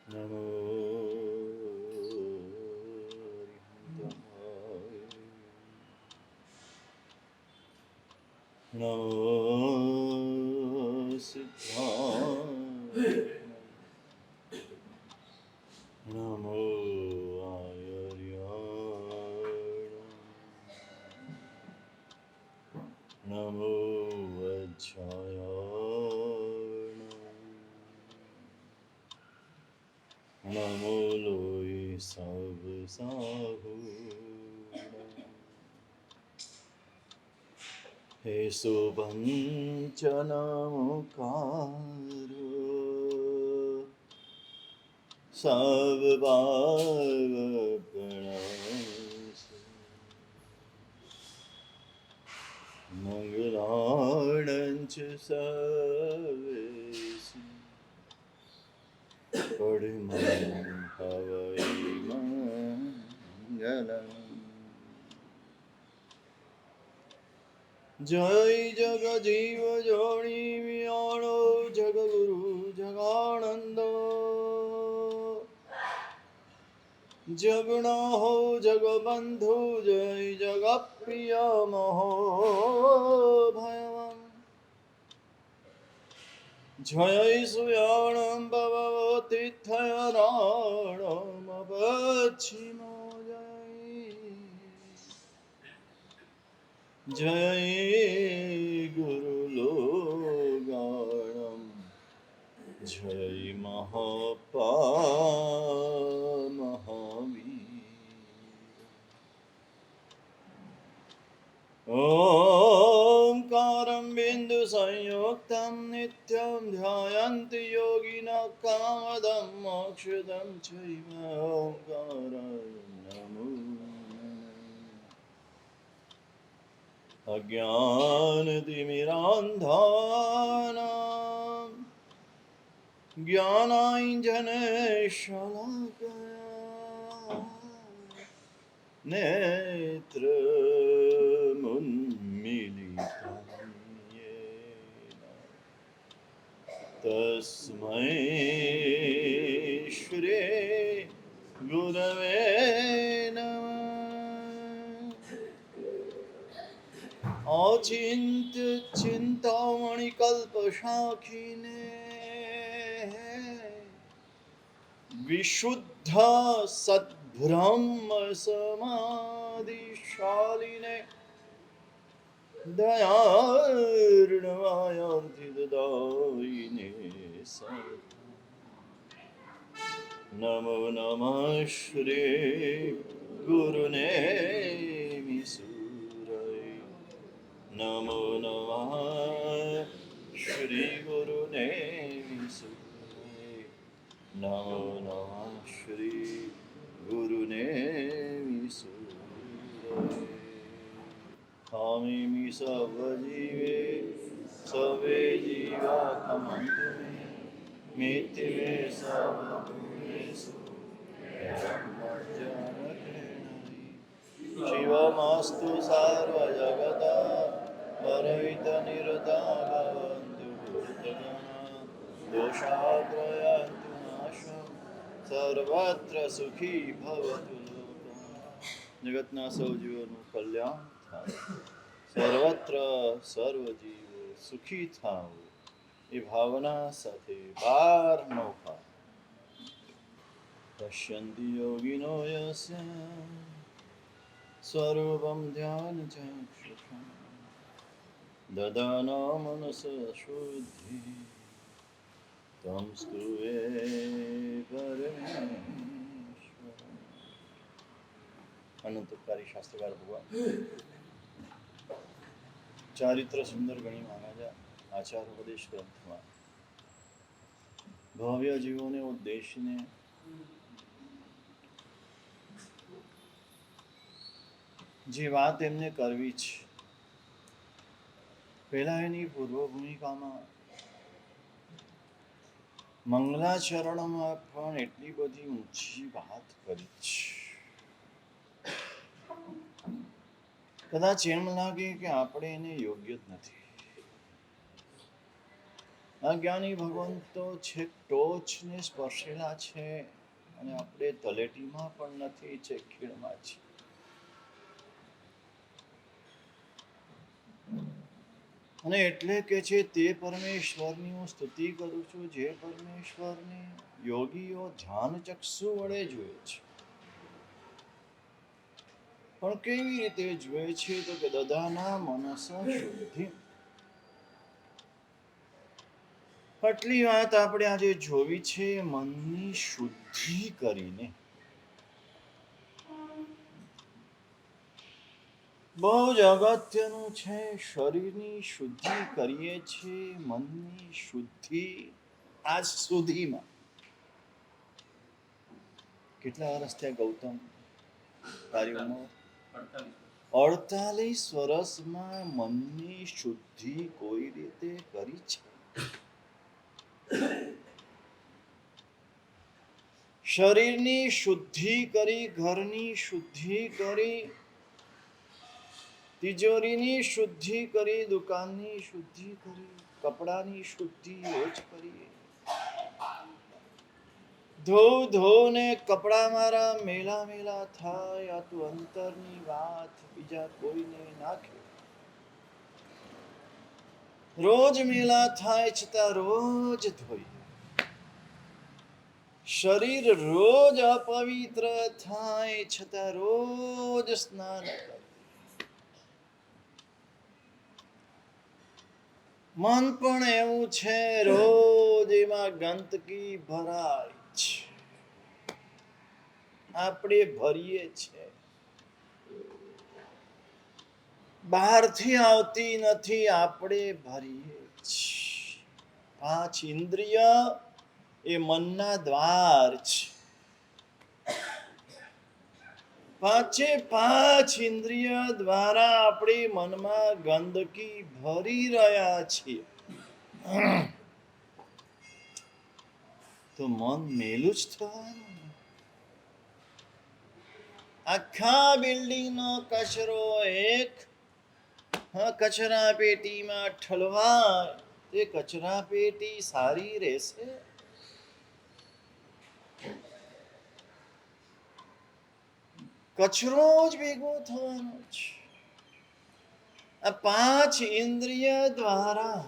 નમો નમો સિદ્ધાય નમો આયર્યાણ નમો વજ્રાયાણ નમો લોય સબ સાહુ હે શુભંચનમુકારો સબ ભાવ પ્રણામ મંગલાણંચ સર્વેષુ પડમં હવૈ મંગલમ જય જગજીવ જોણી વિયાણો જગગુરુ જગાનંદો જગના હો જગબંધુ જય જગપ્રિય મહો ભયવમ જય સુયાણમ ભવતિથયરાણમ પશ્ચિમો જય ગુરુ લોગાણમ જય મહાપા મહાવીર ઓમકારં બિંદુ સંયુક્તં નિત્યં ધ્યાયન્તિ યોગિનઃ કામદં મોક્ષદં ચૈવ ઓમકારાય નમો અજ્ઞાનતિમિરાંધાનાં જ્ઞાનાંજનશલાકયા નેત્રముન્મિલિतं येन તસ્મૈ શ્રી ગુરવે નમઃ અચિંત્ય ચિંતામણિ કલ્પશાખિને વિશુદ્ધ સદ્બ્રહ્મ સમાધિશાલિને દયાર્ણવાયાર્ધિદાયિને નમો નમઃ શ્રી ગુરુને નમો નમઃ શ્રી ગુરુને નમો નમઃ શ્રી ગુરુને સ્વામી સવજીવે સવે જીવા ખમંતુ મિતિ મે સવભૂતેષુ શિવમસ્તુ સર્વજગતા પરહિતનિરતા ભવન્તુ ભૂતગણા દોષાગ્રયન્તુ નાશમ સર્વત્ર સુખી ભવતુ લોકઃ જગતના સૌ જીવોનું કલ્યાણ થાય સર્વત્ર સર્વ જીવો સુખી થાવ એ ભાવના સાથે 12 નોખા પશ્યન્તિ યોગિનો યસ્ય સ્વરૂપમ ધ્યાનચક્ષુષં દદાના મનસ શુદ્ધિ તમ સ્તુવે પરમેશ્વર. અનંતકારી શાસ્ત્રકાર ભગવાન ચારિત્ર સુંદર ગણી મહારાજા આચાર ઉપદેશ ગ્રંથમાં ભવ્ય જીવોને ઉદ્દેશીને જે વાત એમને કરવી છે પહેલા એની પૂર્વ ભૂમિકામાં મંગલાચરણમાં પણ એટલી બધી ઊંચી વાત કરી છે. કદાચ એમ લાગે કે આપણે એને યોગ્ય જ નથી, અજ્ઞાની ભગવંતો છેક ટોચને સ્પર્શેલા છે અને આપણે તલેટીમાં પણ નથી, છે ખીણમાં છે. અને એટલે કે છે તે પરમેશ્વરની હું સ્તુતિ કરું છું, જે પરમેશ્વરને યોગીઓ ધ્યાન ચક્ષુ વડે જુએ છે. પણ કેવી રીતે જુએ છે? તો કે દદાના મનસ શુદ્ધિ. આટલી વાત આપણે આજે જોવી છે, મનની શુદ્ધિ કરીને. બહુ જ અગત્યનું છે. શરીરની શુદ્ધિ કરીએ છીએ, મનની શુદ્ધિ આજ સુધીમાં કેટલા વર્ષ થયા ગૌતમ? તારી ઉંમર 48 વર્ષમાં મનની શુદ્ધિ કોઈ રીતે કરી છે? શરીરની શુદ્ધિ કરી, ઘરની શુદ્ધિ કરી, તિજોરીની શુદ્ધિ કરી, દુકાનની શુદ્ધિ કરી, કપડાની શુદ્ધિ રોજ કરીએ. ધોને કપડા મારા મેલા મેલા થાય, આ તું અંતરની વાત બીજા કોઈને નાખે. રોજ મેલા થાય છતાં રોજ ધોઈ. શરીર રોજ અપવિત્ર થાય છતાં રોજ સ્નાન કરે. મન પણ એવું છે, રોજ એમાં ગંદકી ભરાય છે. આપણે ભરીએ છીએ, બહારથી આવતી નથી, આપણે ભરીએ છીએ. 5 ઇન્દ્રિય એ મનના દ્વાર છે. 5 ઇન્દ્રિય દ્વારા આપણે મનમાં ગંદકી ભરી રહ્યા છીએ. તો મન મેલું જ થવાનું. આખા બિલ્ડિંગનો કચરો એક કચરા પેટીમાં ઠલવાય, તે કચરા પેટી સારી રહેશે? કચરો જ ભેગો થવાનો છે. આ 5 ઇન્દ્રિય દ્વારા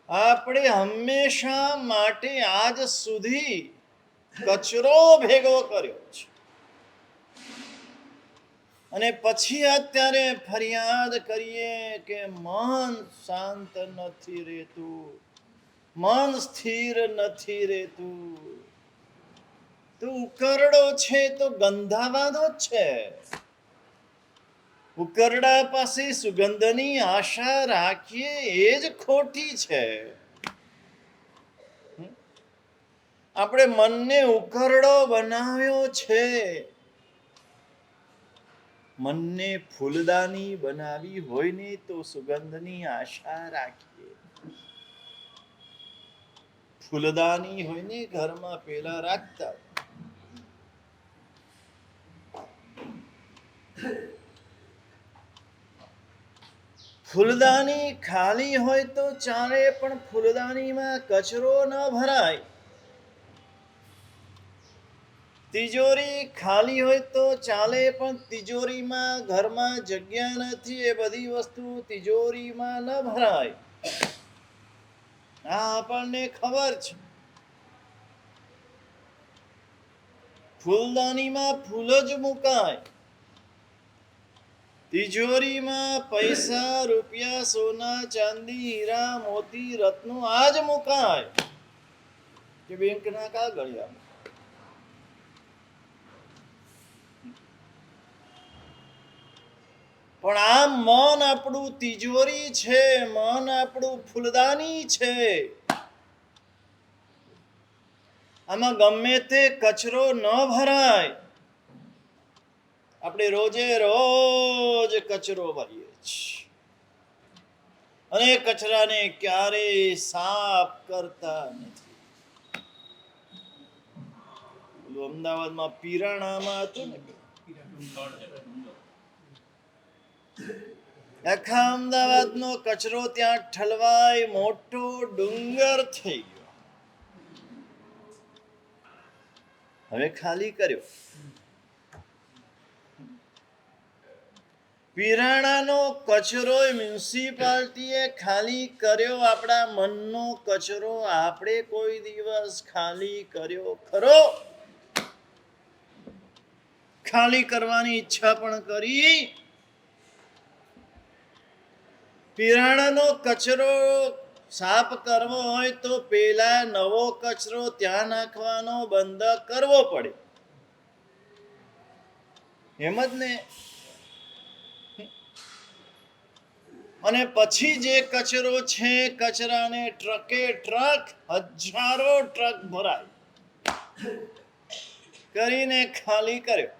આપણે હંમેશા માટે આજ સુધી કચરો ભેગો કર્યો છે. અને પછી અત્યારે ફરિયાદ કરીએ કે મન શાંત નથી રહેતું, મન સ્થિર નથી રહેતું. તો ઉકરડો છે તો ગંધાવાનો જ છે. ઉકરડા પાસે સુગંધની આશા રાખીએ એ જ ખોટી છે. આપણે મનને ઉકરડો બનાવ્યો છે. મનને ફૂલદાની બનાવી હોય ને તો સુગંધની આશા રાખીએ. ફૂલદાની હોય ને ઘરમાં પેલા રાખતા. ફૂલદાની ખાલી હોય તો ચાલે, પણ ફૂલદાનીમાં કચરો ન ભરાય. તિજોરી ખાલી હોય તો ચાલે, પણ તિજોરીમાં ઘરમાં જગ્યા નથી, એ બધી વસ્તુ તિજોરીમાં ન ભરાય. આ આપણને ખબર છે. ફૂલદાનીમાં ફૂલ જ મુકાય. તિજોરીમાં પૈસા, રૂપિયા, સોના, ચાંદી, હીરા, મોતી, રત્નો આ જ મુકાય કે બેંકના કાગળિયા. પણ આ મન આપણું તિજોરી છે, મન આપણું ફૂલદાની છે. આમાં ગમે તે કચરો ન ભરાય. આપણે રોજે રોજ કચરો ભરીએ છીએ અને કચરાને ક્યારેય સાફ કરતા નથી. અમદાવાદમાં પીરાણામાં હતું ને, આખા અમદાવાદનો કચરો ત્યાં ઠલવાય મોટો ડુંગર થઈ ગયો. હવે ખાલી કર્યો. પીરાણાનો કચરો મ્યુનિસિપાલિટીએ ખાલી કર્યો. આપણા મનનો કચરો આપણે કોઈ દિવસ ખાલી કર્યો ખરો? ખાલી કરવાની ઈચ્છા પણ કરી. પીરાણાનો કચરો સાફ કરવો હોય તો પેલા નવો કચરો ત્યાં નાખવાનો બંધ કરવો પડે. એમ જ ને? અને પછી જે કચરો છે કચરાને ટ્રકે ટ્રક હજારો ટ્રક ભરાય કરીને ખાલી કર્યો.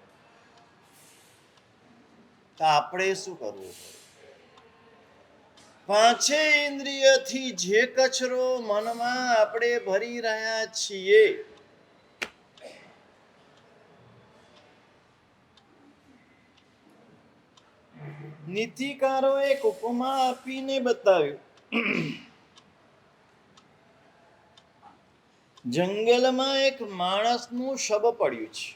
તો આપણે શું કરવું પડે? પાંચે ઇન્દ્રિયથી જે કચરો મનમાં આપણે ભરી રહ્યા છીએ નીતિકારો એક ઉપમા આપીને બતાવ્યું. જંગલમાં એક માણસનું શબ પડ્યું છે.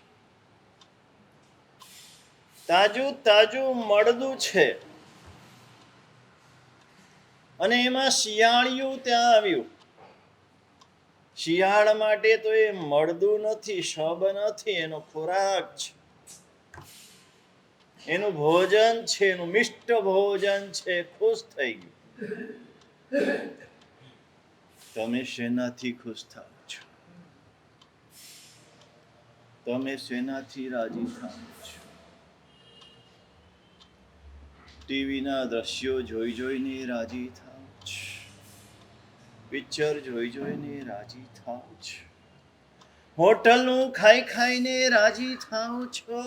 તાજું તાજું મળદું છે અને એમાં શિયાળિયું ત્યાં આવ્યું. શિયાળ માટે તો એ મળદું નથી, શબ નથી, એનો ખોરાક છે, એનું ભોજન છે, એનું મિષ્ટ ભોજન છે. ખુશ થઈ ગયું. તમે શેનાથી ખુશ થાવ છો? તમે શેનાથી રાજી થાવ છો? ટીવીના દ્રશ્યો જોઈ જોઈને રાજી થાવ છો? પિક્ચર જોઈ જોઈને રાજી થાવ છો? હોટલનું ખાઈ ખાઈને રાજી થાવ છો?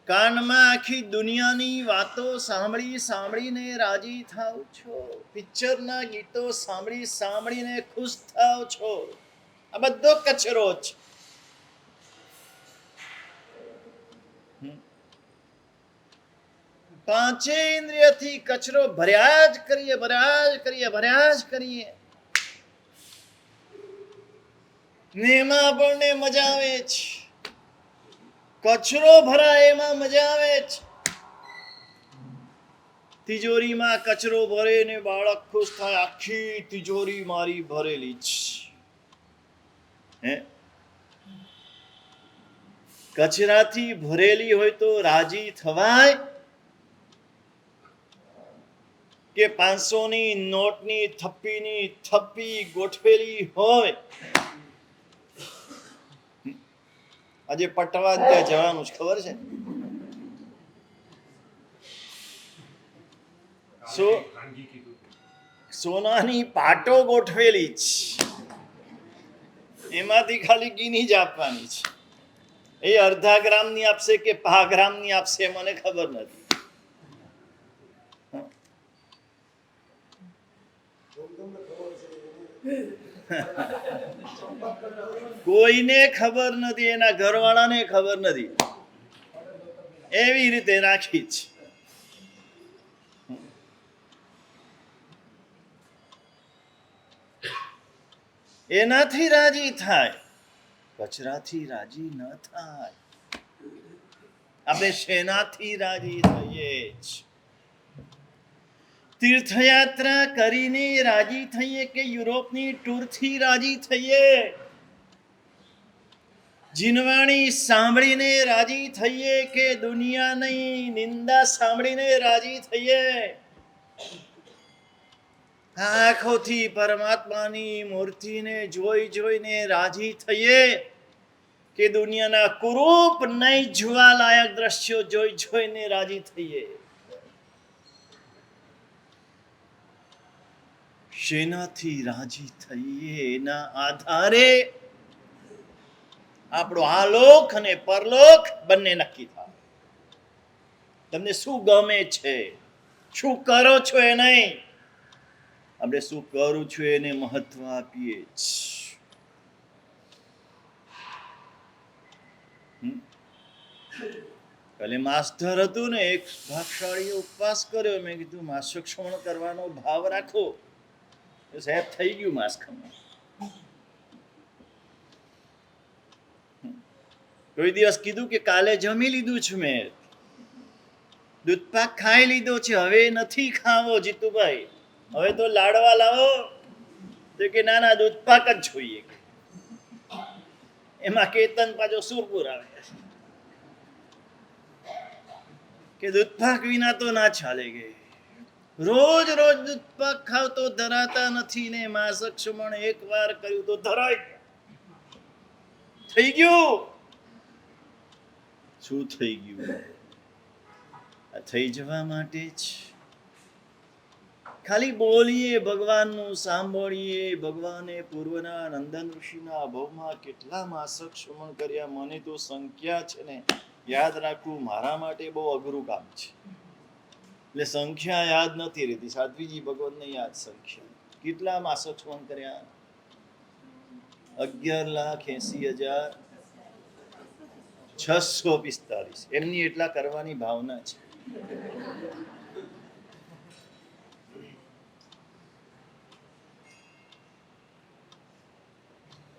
કાનમાં આખી દુનિયાની વાતો સાંભળી સાંભળીને રાજી થાવ છો? પિક્ચરના ગીતો સાંભળી સાંભળીને ખુશ થાવ છો? આ બધો કચરો છે. પાંચે ઇન્દ્રિયથી કચરો ભર્યા જ કરીએ, ભર્યા જ કરીએ, ભર્યા જ કરીએ. ને એમાં આપણને મજા આવે છે. કચરો ભરાય એમાં મજા આવે છે. તિજોરીમાં કચરો ભરે ને બાળક ખુશ થાય, આખી તિજોરી મારી ભરેલી છે. હે, કચરાથી ભરેલી હોય તો રાજી થવાય? કે 500ની નોટની થપ્પીની થપ્પી ગોઠવેલી હોય? આજે પટવા ત્યાં જવાનું છે, ખબર છે? સોનાની પાટો ગોઠવેલી છે, એમાંથી ખાલી ગીની જ આપવાની છે. એ અડધા ગ્રામની આપશે કે 5 ગ્રામની આપશે મને ખબર નથી. કોઈને ખબર નથી, એના ઘરવાળાને ખબર નથી. એવી રીતે રાખી છે. એનાથી રાજી થાય, કચરાથી રાજી ન થાય. આપણે શેનાથી રાજી થઈએ? તીર્થયાત્રા કરીને રાજી થઈએ કે યુરોપની ટૂરથી રાજી થઈએ? જીનવાણી સાંભળીને રાજી થઈએ કે દુનિયાની નિંદા સાંભળીને રાજી થઈએ? આંખોથી પરમાત્માની મૂર્તિને જોઈ જોઈને રાજી થઈએ કે દુનિયાના કુરૂપ નહીં જોવા લાયક દ્રશ્યો જોઈ જોઈને રાજી થઈએ? શેનાથી રાજી થઈએ એના આધારે આપણો આલોક અને પરલોક બંને નક્કી થાય. તમને શું ગમે છે, શું કરો છો એ નહીં, આપણે શું કરું છું એને મહત્વ આપીએ છીએ. કાલે માસ્ટર હતું ને, એક ભાગશાળીએ ઉપવાસ કર્યો. મેં કીધું માસક ક્ષમણ કરવાનો ભાવ રાખો. સાહેબ થઈ ગયું માસ ખમણ. કોઈ દિવસ કીધું કે કાલે જમી લીધું છું, મેં દૂધપાક ખાઈ લીધો છે, હવે નથી ખાવો જીતુભાઈ, હવે તો લાડવા લાવો. તો કે ના ના, દૂધપાક જ જોઈએ. એમાં કેતન પાછો સુરપુર આવે કે દૂધપાક વિના તો ના ચાલે. ગઈ રોજ રોજ દૂધપાક ખાવ તો ધરાતા નથી ને, માસક ક્ષમણ એક વાર કર્યું તો ધરાય. થઈ ગયું. શું થઈ ગયું? આ થઈ જવા માટે જ ખાલી બોલીએ ભગવાનનું, સાંભળીએ. ભગવાને પૂર્વના નંદન ઋષિના અભાવમાં કેટલા માસક ક્ષમણ કર્યા, મને તો સંખ્યા છે ને યાદ રાખવું મારા માટે બહુ અઘરું કામ છે. એટલે સંખ્યા યાદ નથી રહેતી. સાધ્વીજી ભગવાનને યાદ સંખ્યા. કેટલા માસક ક્ષમણ કર્યા? 11,80,645. એમની એટલા કરવાની ભાવના છે.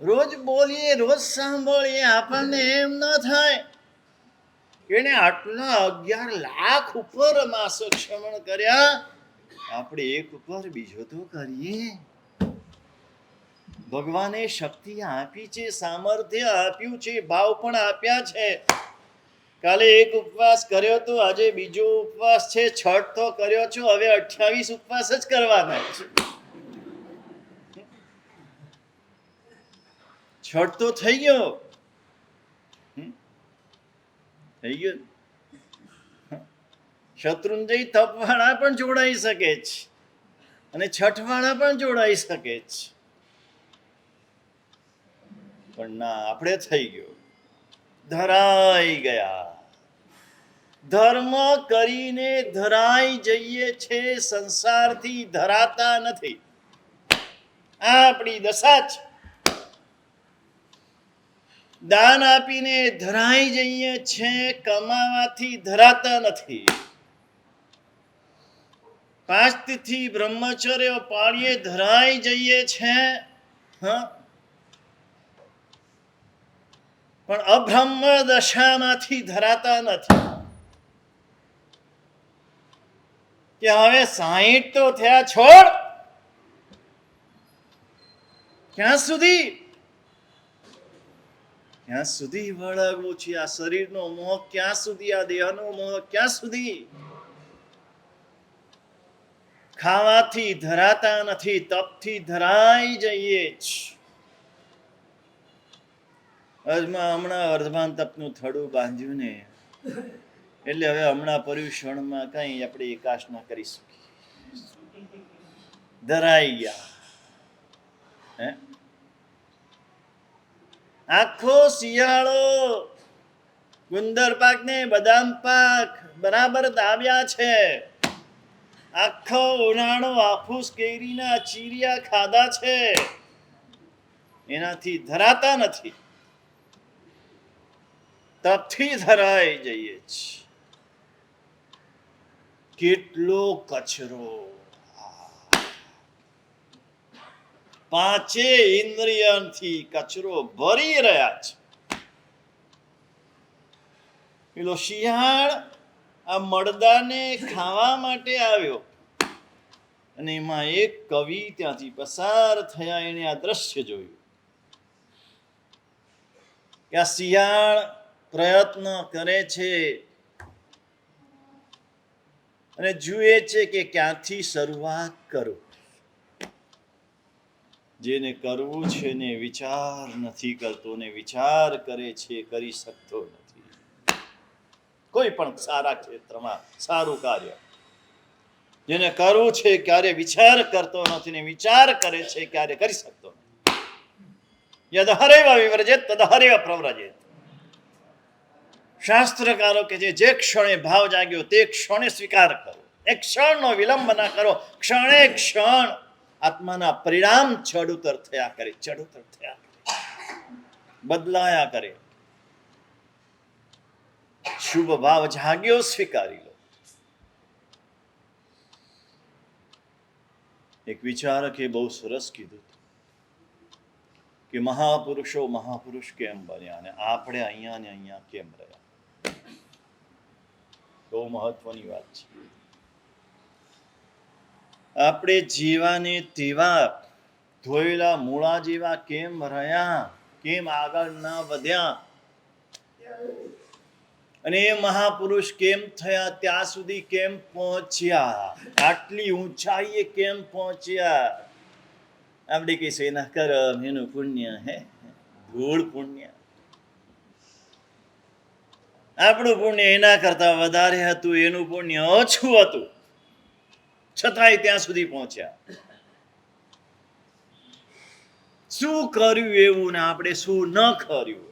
રોજ બોલીએ, રોજ સાંભળીએ, આપણને એમ ન થાય એને આટલા 11 લાખ ઉપર માસક ક્ષમણ કર્યા, આપણે એક ઉપર બીજો તો કરીએ. ભગવાને શક્તિ આપી છે, સામર્થ્ય આપ્યું છે, ભાવ પણ આપ્યા છે. કાલે એક ઉપવાસ કર્યો તો આજે બીજો ઉપવાસ છે. છઠ તો કર્યો છો, હવે 28 ઉપવાસ જ કરવાના છે. છઠ તો થઈ ગયો. થઈ ગયું. શત્રુંજય તપવાળા પણ જોડાઈ શકે છે અને છઠવાળા પણ જોડાઈ શકે છે. પણ ના, આપણે થઈ ગયો, ધરાઈ ગયા. ધર્મ કરીને ધરાઈ જઈએ છે, સંસારથી ધરાતા નથી. આ આપણી દશા છે. દાન આપીને ધરાઈ જઈએ છે, કમાવાથી ધરાતા નથી. 5 તિથિ બ્રહ્મચર્ય પાળીએ ધરાઈ જઈએ છે, પણ અબ્રહ્મ દશામાંથી ધરાતા નથી. કે હવે 60 તો થયા, છોડ. ક્યાં સુધી? ક્યાં સુધી વળગવું છે? આ શરીરનો મોહ ક્યાં સુધી? આ દેહનો મોહ ક્યાં સુધી? ખાવાથી ધરાતા નથી, તપથી ધરાઈ જઈએ છે. હમણાં વર્ધમાન તપનું થડું બાંધ્યું ને, એટલે હવે હમણાં પર્યુષણમાં કઈ આપણે એકાશ ના કરી શકીએ. ધરાઈ ગયા. આખો શિયાળો ગુંદર પાક ને બદામ પાક બરાબર દાવ્યા છે. આખો ઉનાળો હાફૂસ કેરીના ચીરિયા ખાધા છે, એનાથી ધરાતા નથી. તપથી ધરાઈ જઈએ છીએ. કેટલો કચરો! 5 ઇન્દ્રિયથી કચરો ભરી રહ્યા છે. પેલો શિયાળ આ મળદાને ખાવા માટે આવ્યો અને એમાં એક કવિ ત્યાંથી પસાર થયા, એને આ દ્રશ્ય જોયું કે આ શિયાળ પ્રયત્ન કરે છે અને જુએ છે કે ક્યાંથી શરૂઆત કરું. જેને કરવું છે ને વિચાર નથી કરતો, ને વિચાર કરે છે કરી શકતો નથી. કોઈ પણ સારા ક્ષેત્રમાં સારું કાર્ય જેને કરવું છે ક્યારે વિચાર કરતો નથી, ને વિચાર કરે છે ક્યારે કરી શકતો નથી. યદ હરેવ વિવ્રજેત તદ હરેવ પ્રવ્રજેત. શાસ્ત્રકારો કે જે ક્ષણે ભાવ જાગ્યો તે ક્ષણે સ્વીકાર કરો. એક ક્ષણનો વિલંબ ના કરો. ક્ષણે ક્ષણ આત્માના પરિણામ ચડુતર થયા કરે, ચડુતર થયા કરે, બદલાયા કરે. શુભ ભાવ જાગ્યો, સ્વીકારી લો. એક વિચારકે બહુ સરસ કીધું કે મહાપુરુષો મહાપુરુષ કેમ બન્યા અને આપણે અહીંયા ને અહીંયા કેમ રહ્યા. બહુ મહત્વની વાત છે. આપણે જીવાને તેવા ધોયેલા મૂળા જેવા કેમ રહ્યા, કેમ આગળ ના વધ્યા, અને એ મહાપુરુષ કેમ થયા, ત્યાં સુધી કેમ પહોંચ્યા, આટલી ઊંચાઈએ કેમ પહોંચ્યા. આપણે કહીશું એના કર્મ, એનું પુણ્ય, હે ધૂળ પુણ્ય. આપણું પુણ્ય એના કરતા વધારે હતું, એનું પુણ્ય ઓછું હતું, છતાંય ત્યાં સુધી પહોંચ્યા. શું કર્યું એવું ને આપણે શું ન કર્યું,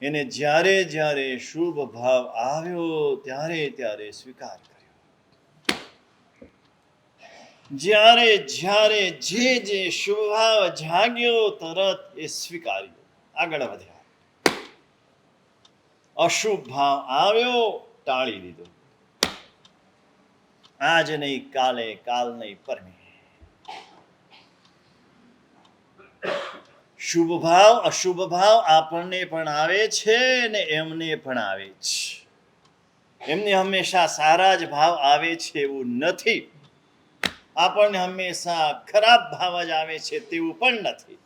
એને જ્યારે જ્યારે શુભ ભાવ આવ્યો ત્યારે ત્યારે સ્વીકાર કર્યો. જ્યારે જ્યારે જે જે શુભ ભાવ જાગ્યો તરત એ સ્વીકાર્યો, આગળ વધ્યા. અશુભ ભાવ આવ્યો, ટાળી દીધો. આજ નહીં કાલે, કાલ નહીં પરમે. શુભ ભાવ અશુભ ભાવ આપણને પણ આવે છે ને એમને પણ આવે છે. એમને હંમેશા સારા જ ભાવ આવે છે એવું નથી. આપણને હંમેશા ખરાબ ભાવ જ આવે છે તેવું પણ નથી.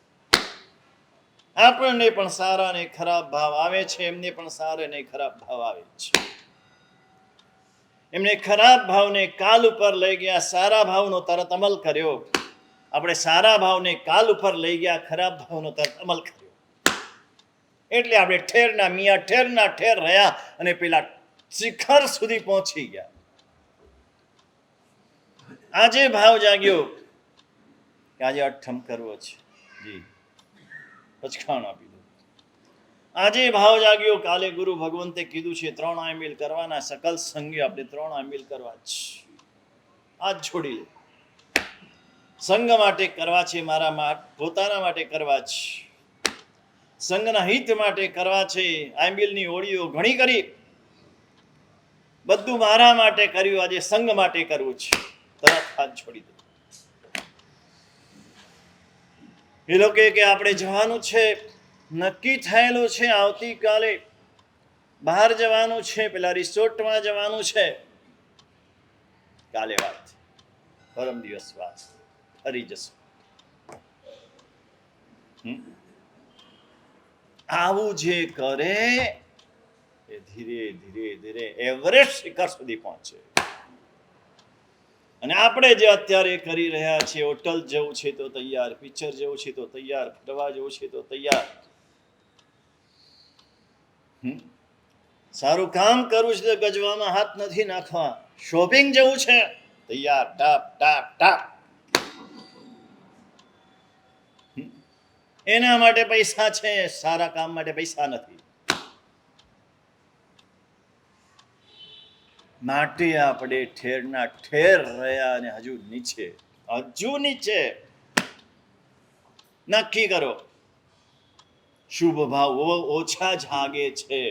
આપણને પણ સારા ને ખરાબ ભાવ આવે છે, એમને પણ સારા ને ખરાબ ભાવ આવે છે. એમને ખરાબ ભાવને કાલ ઉપર લઈ ગયા, સારા ભાવનો તરત અમલ કર્યો. આપણે સારા ભાવને કાલ ઉપર લઈ ગયા, ખરાબ ભાવનો તરત અમલ કર્યો. એટલે આપણે ઠેરના મિયા ઠેરના ઠેર રહ્યા અને પેલા શિખર સુધી પહોંચી ગયા. આજે ભાવ જાગ્યો કે આજે અઠમ કરવો છે, જી પચખાણ આપી દો. આજે ભાવ જાગ્યો, કાલે ગુરુ ભગવંતે કીધું છે 3 આમીલ કરવાના, સકલ સંગે આપણે 3 આમીલ કરવા છે. આજ છોડી લે. સંઘ માટે કરવા છે, મારા પોતાના માટે કરવા છે, સંઘના હિત માટે કરવા છે. આંબિલની ઓળીઓ ઘણી કરી, બધું મારા માટે કર્યું, આજે સંઘ માટે કરવું છે. તરત હાથ છોડી દો. એ લોકો કે આપણે જવાનું છે, નક્કી થયેલું છે, આવતીકાલે બહાર જવાનું છે, પેલા રિસોર્ટમાં જવાનું છે. કાલે વાત, પરમ દિવસ વાત, ફરી જશું. આવું જે કરે એ ધીરે ધીરે ધીરે એવરેસ્ટ શિખર સુધી પહોંચે. અને આપણે જે અત્યારે કરી રહ્યા છીએ, હોટલ જવું છે તો તૈયાર, પિક્ચર જવું છે તો તૈયાર, ફરવા જવું છે તો તૈયાર, સારું કામ કરવું છે તો ગજવામાં હાથ નથી નાખવા, શોપિંગ જવું છે તૈયાર, ટાપ ટાપ ટાપ. એના માટે પૈસા છે, સારા કામ માટે પૈસા નથી. માટે આપણે ઠેરના ઠેર રહ્યા અને હજુ નીચે. નક્કી કરો, શુભ ભાવ ઓછા જાગે છે,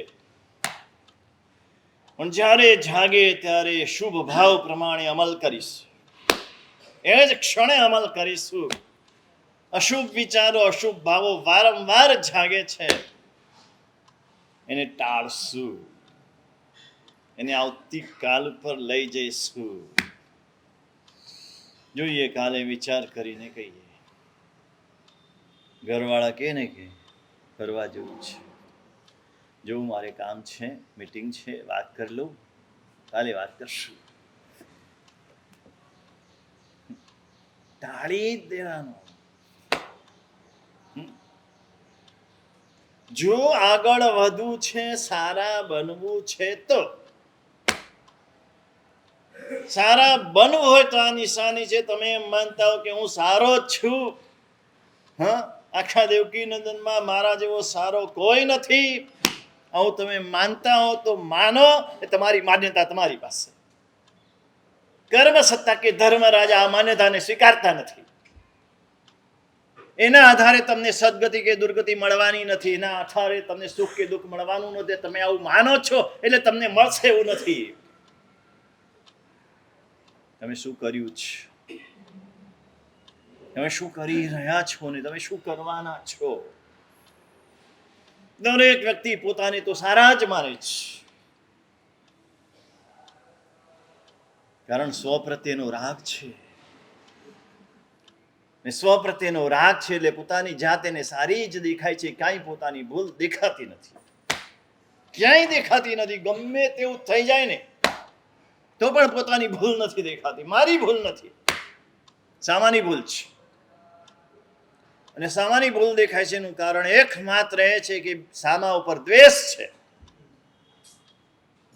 પણ જ્યારે જાગે ત્યારે શુભ ભાવ પ્રમાણે અમલ કરીશ. એ જ ક્ષણે અમલ કરીશું. અશુભ વિચારો, અશુભ ભાવો વારંવાર જાગે છે, એને ટાળશું, એને આવતીકાલ પર લઈ જઈશું. જોઈએ કાલે વિચાર કરીને કહીએ. ઘરવાળા કે ને કે ફરવા જવું છે, જોવું મારે કામ છે, મીટિંગ છે, વાત કરી લઉં, કાલે વાત કરશું. ટાળી દેવાનો. જો આગળ વધવું છે, સારા બનવું છે, તો સારા બનવું હોય તો આ નિશાની છે. તમે એમ માનતા હો કે હું સારો જ છું, આખા દેવકી નંદનમાં મારા જેવો સારો કોઈ નથી, આવું તમે માનતા હો તો માનો, એ તમારી માન્યતા તમારી પાસે. કર્મ સત્તા કે ધર્મ રાજા આ માન્યતાને સ્વીકારતા નથી. એના આધારે તમને સદગતિ કે દુર્ગતિ મળવાની નથી, એના આધારે તમને સુખ કે દુઃખ મળવાનું નથી. તમે આવું માનો છો એટલે તમને મળશે એવું નથી. તમે શું કર્યું છે, તમે શું કરી રહ્યા છો ને તમે શું કરવાના છો? દરેક વ્યક્તિ પોતાને તો સારા જ માને છે, કારણ સ્વ પ્રત્યેનો રાગ છે. સ્વ પ્રત્યેનો રાગ છે એટલે પોતાની જાત એને સારી જ દેખાય છે, ક્યાંય પોતાની ભૂલ દેખાતી નથી, ક્યાંય દેખાતી નથી. ગમે તેવું થઈ જાય ને તો પણ પોતાની ભૂલ નથી દેખાતી, મારી ભૂલ નથી, સામાની ભૂલ છે. અને સામાની ભૂલ દેખાય છે એનું કારણ એકમાત્ર એ છે કે સામા ઉપર દ્વેષ છે.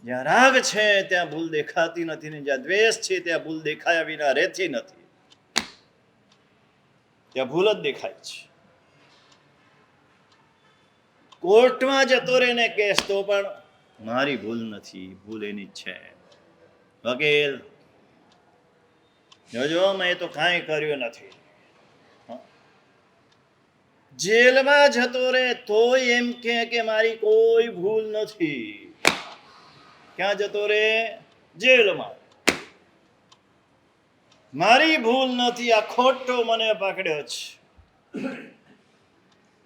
જ્યાં રાગ છે ત્યાં ભૂલ દેખાતી નથી, ને જ્યાં દ્વેષ છે ત્યાં ભૂલ દેખાયા વિના રહેતી નથી, ત્યાં ભૂલ જ દેખાય છે. કોર્ટમાં જતો રહે ને કેસ તો પણ મારી ભૂલ નથી, ભૂલ એની જ છે. વકીલ જોજો મેં તો કાંઈ કર્યું નથી. જેલમાં જતો રહે તોય એમ કે મારી કોઈ ભૂલ નથી. ક્યાં જતો રહે? જેલમાં. મારી ભૂલ નથી, આ ખોટો મને પકડ્યો છે.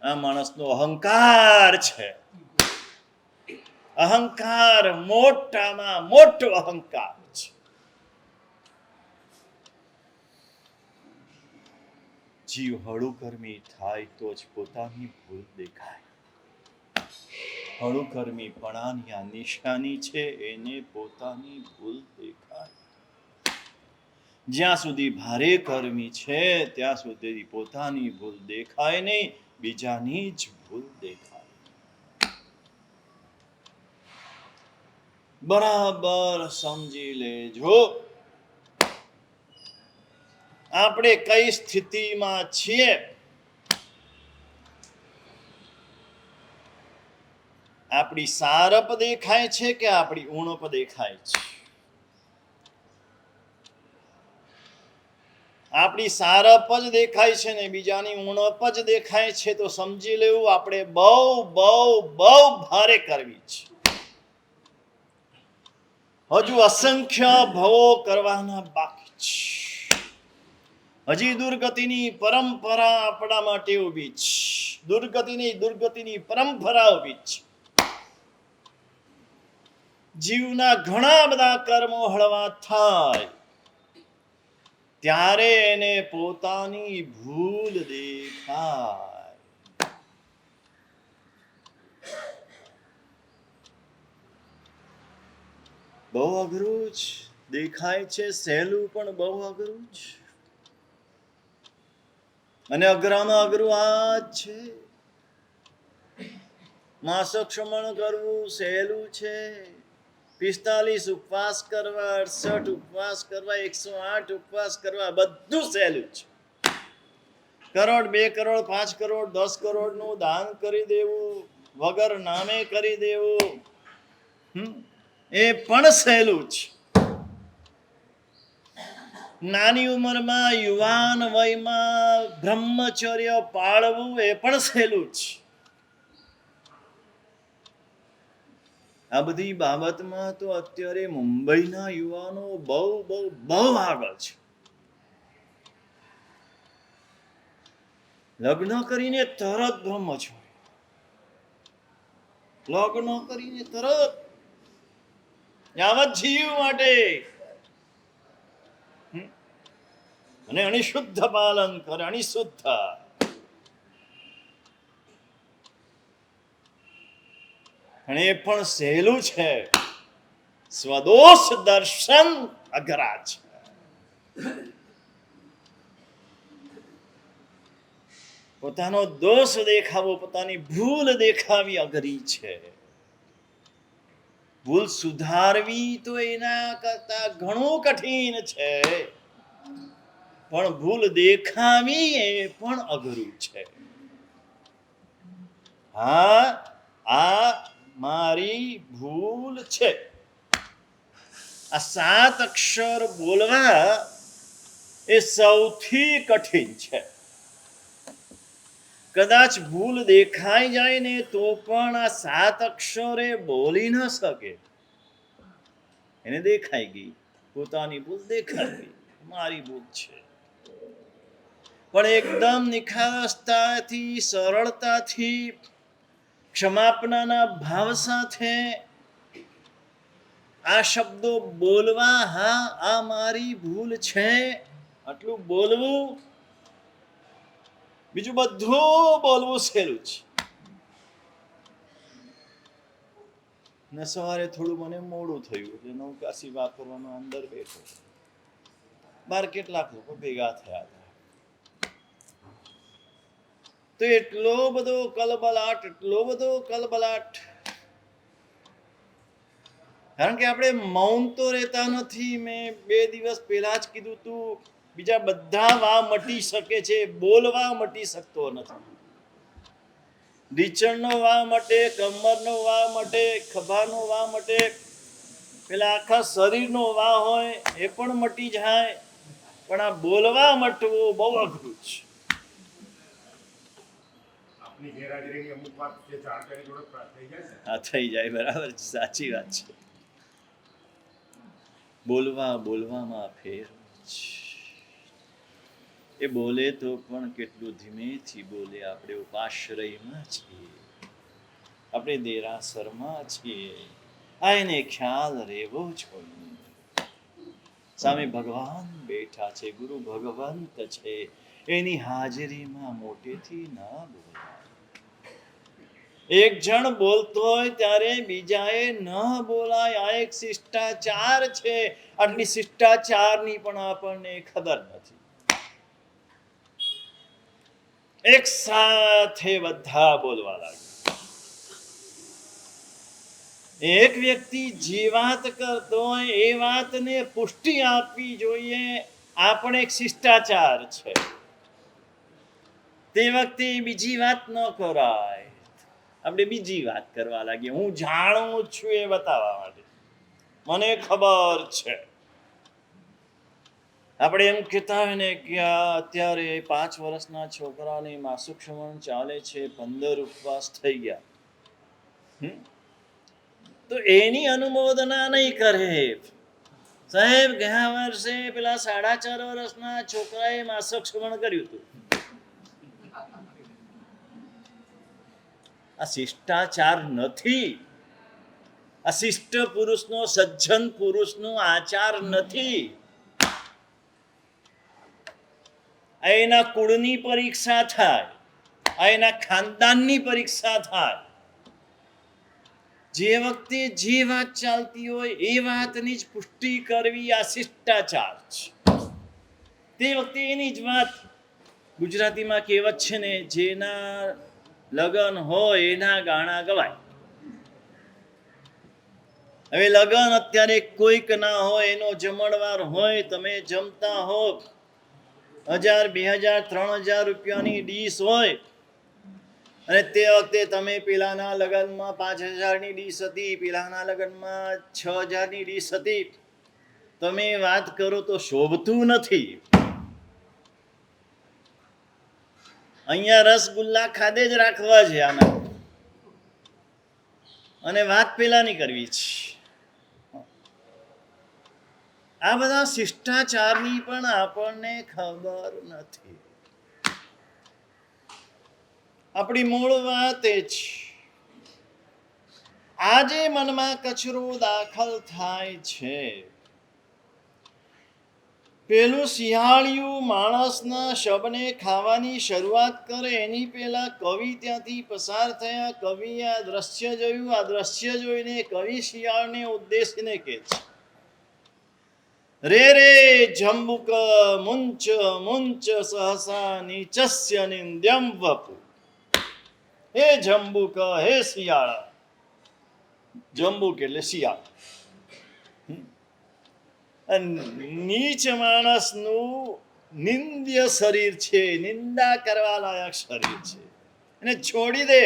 આ માણસનો અહંકાર છે. અહંકાર મોટામાં મોટો અહંકાર છે. જીવ હળુકર્મી થાય તો જ પોતાની ભૂલ દેખાય. હળુકર્મીપણાની આ નિશાની છે, એને પોતાની ભૂલ દેખાય. જ્યાં સુધી ભારે કર્મી છે ત્યાં સુધી પોતાની ભૂલ દેખાય નહીં, બીજાની જ ભૂલ દેખાય. બરાબર સમજી લેજો આપણે કઈ સ્થિતિમાં છીએ. આપણી સારપ દેખાય છે કે આપણી ઉણપ દેખાય છે? આપણી સારપ જ દેખાય છે ને બીજાની ઉણપ જ દેખાય છે તો સમજી લેવું આપણે બહુ બહુ બહુ ભારે કરવી છે. હજુ અસંખ્ય ભવો કરવાના બાકી છે. હજી દુર્ગતિની પરંપરા આપણા માટે ઊભી છે. દુર્ગતિની પરંપરા ઊભી છે. જીવના ઘણા બધા કર્મો હળવા થાય ત્યારે એને પોતાની ભૂલ દેખાય. બહુ અઘરું જ દેખાય છે, સહેલું પણ બહુ અઘરું છે. અને અઘરામાં અઘરું આ જ છે. માસક શ્રમણ કરવું સહેલું છે. 45 ઉપવાસ કરવા, 68 ઉપવાસ કરવા, 108 ઉપવાસ કરવા બધું સહેલું છે. કરોડ, 2 કરોડ, 5 કરોડ, 10 કરોડ નું દાન કરી દેવું, વગર નામે કરી દેવું, એ પણ સહેલું છે. નાની ઉંમરમાં યુવાન વયમાં બ્રહ્મચર્ય પાળવું એ પણ સહેલું છે. આ બધી બાબતમાં તો અત્યારે મુંબઈના યુવાનો બહુ બહુ બહુ આગળ છે. લગ્ન કરીને તરત બ્રહ્મચર્ય, લગ્ન કરીને તરત યાવત જીવ માટે, અને અણિશુદ્ધ પાલન કરે, અણિશુદ્ધ. અને એ પણ સહેલું છે. સ્વદોષ દર્શન અઘરા છે. પોતાનો દોષ દેખાવો, પોતાની ભૂલ દેખાવી અઘરી છે. ભૂલ સુધારવી તો એના કરતા ઘણું કઠિન છે, પણ ભૂલ દેખાવી એ પણ અઘરું છે. હા, આ મારી ભૂલ છે. આ 7 અક્ષર બોલવા એ સૌથી કઠિન છે. કદાચ ભૂલ દેખાઈ જાય ને તો પણ આ 7 અક્ષરે બોલી ન શકે. એને દેખાઈ ગઈ, પોતાની ભૂલ દેખાઈ ગઈ, મારી ભૂલ છે. પણ એકદમ નિખાલસતાથી, સરળતાથી, ક્ષમાપનાના ભાવ સાથે આ શબ્દો બોલવા, હા આ મારી ભૂલ છે, આટલું બોલવું. બીજું બધું બોલવું સહેલું છે. ને સવારે થોડું મને મોડું થયું એટલે નવકાશી વાપરવામાં અંદર બેઠો. બાર કેટલાક લોકો ભેગા થયા હતા. તો એટલો બધો કલબલાટ, એટલો બધો કલબલાટ. કારણ કે આપણે મૌન તો રહેતા નથી. મેં 2 દિવસ પહેલા જ કીધું તું, બીજા બધા વા મટી શકે છે, બોલવા મટી શકતો નથી. ઢીચણનો વા મટે, કમરનો વા મટે, ખભાનો વા મટે, પેલા આખા શરીરનો વા હોય એ પણ મટી જાય, પણ આ બોલવા મટવું બહુ અઘરું છે. હા, થઈ જાય, બરાબર, સાચી વાત છે. બોલવામાં ફેર છે. એ બોલે તો પણ કેટલું ધીમેથી બોલે. આપણે ઉપાશ્રયમાં છીએ, આપણે દેરાસરમાં છીએ. આ એને ખ્યાલ રહેવો જોઈએ. સામે ભગવાન બેઠા છે, ગુરુ ભગવંત છે, એની હાજરીમાં મોટેથી ન બોલાય. એક જણ બોલતો હોય ત્યારે બીજાએ ન બોલાય. આ એક શિષ્ટાચાર છે. આટલી શિષ્ટાચારની પણ આપણને ખબર નથી. એક સાથે બધા બોલવા લાગે. એક વ્યક્તિ જે વાત કરતો હોય એ વાતને પુષ્ટિ આપવી જોઈએ. આ પણ એક શિષ્ટાચાર છે. તે વખતે બીજી વાત ન કરાય. આપણે બીજી વાત કરવા લાગીએ, હું જાણું છું એ બતાવવા માટે, મને ખબર છે. આપણે એમ કહેતા હોય ને કે અત્યારે 5 વર્ષના છોકરાને માસિક શ્રવણ ચાલે છે, 15 ઉપવાસ થઈ ગયા, તો એની અનુમોદના નહીં કરે. સાહેબ, ગયા વર્ષે પેલા 4.5 વર્ષના છોકરાએ માસિક શ્રવણ કર્યું હતું. આ શિષ્ટાચાર નથી. આ શિષ્ટ પુરુષનો, સજ્જન પુરુષનો આચાર નથી. આ એના કુળની પરીક્ષા થાય, આ એના ખાનદાનની પરીક્ષા થાય. જે વખતે જે વાત ચાલતી હોય એ વાતની જ પુષ્ટિ કરવી આ શિષ્ટાચાર છે. તે વખતે એની જ વાત. ગુજરાતીમાં કહેવત છે ને, જેના લગન હોય એના ગાણા ગવાય. હવે લગન અત્યારે કોઈક ના હોય, એનો જમણવાર હોય, તમે જમતા હો, 1000, 2000, 3000 રૂપિયાની ડીશ હોય, અને તે વખતે તમે પેલાના લગ્નમાં 5000ની ડીશ હતી, પેલાના લગ્નમાં 6000ની ડીશ હતી, તમે વાત કરો તો શોભતું નથી. અહીંયા રસગુલ્લા ખાધે જ રાખવા છે આના, અને વાત પેલાની કરવી છે. આ બધા શિષ્ટાચારની પણ આપણને ખબર નથી. આપણી મૂળ વાત એ છે. આજે મનમાં કચરો દાખલ થાય છે. પેલું શિયાળિયું માણસના શબને ખાવાની શરૂઆત કરે એની પહેલા કવિ ત્યાંથી પસાર થયા. કવિએ આ દ્રશ્ય જોયું. આ દ્રશ્ય જોઈને કવિ શિયાળને ઉદ્દેશીને કહે છે, રે રે જંબુક મુંચ મુંચ સહસા નીચસ્ય નિંદ્યમ વપુ. હે જંબુક, હે શિયાળા. જંબુક એટલે શિયાળ. નીચ માણસનું નિંદ્ય શરીર છે, નિંદા કરવા લાયક શરીર છે, એને છોડી દે.